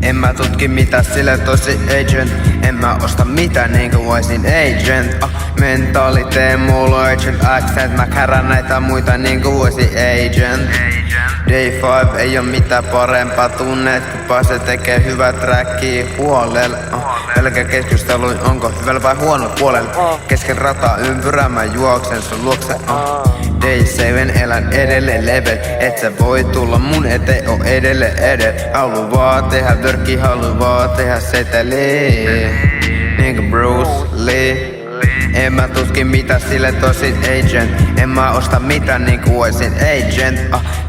En mä tutki mitä sille tosi agent. En mä osta mitä niinku voisin agent. Mentaliteen mulla agent accent. Mä kärän näitä muita niinku voisin agent. Day 5 ei oo mitään parempaa tunneet, kun pääsee tekee hyvää trackia huolella. Pelkä keskustelu onko hyvällä vai huono puolella. Kesken rataa ympyrää mä juoksen sun luokse. Day 7 elän edelleen level. Et sä voi tulla mun eteen, oo edelleen edellä. Halu vaan tehdä vörkki, halu vaan tehdä seteliä. Niinku Bruce Lee. En mä tutki mitä sille tosin agent. En mä osta mitä niinku voisin agent.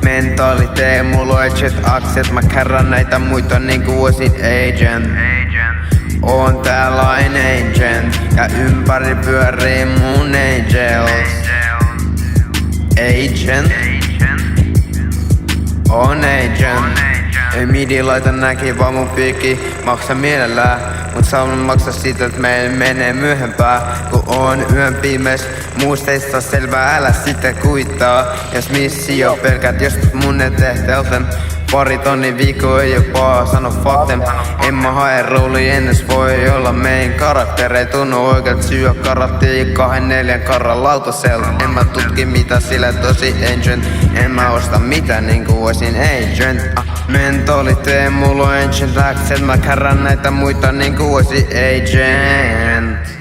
Mentaliteen mulla agent accent. Mä kärrän näitä muita niinku voisin agent. Oon tällainen agent ja ympäri pyörii mun angels. Agent. On agent. Ei midi laita näki vaan mun piikki. Maksa mielellään, mut saanut maksaa siitä, et meillä menee myöhempää. Kun on yön pimeys, muusteista selvää, älä sitä kuittaa. Jos missio pelkät, jos mun eteen telten. Pari tonni viikko ei oo paha, sano fuck them. En mä hae rooli ennäs voi olla mein karakterei. Tunnu oikeet syö karattia 2-4 karran lautasella. En mä tutki mitä sille tosi agent. En mä osta mitä niinku voisin agent. Mentaliteen mulla on agent accent. Mä kärrän näitä muita niinku voisin agent.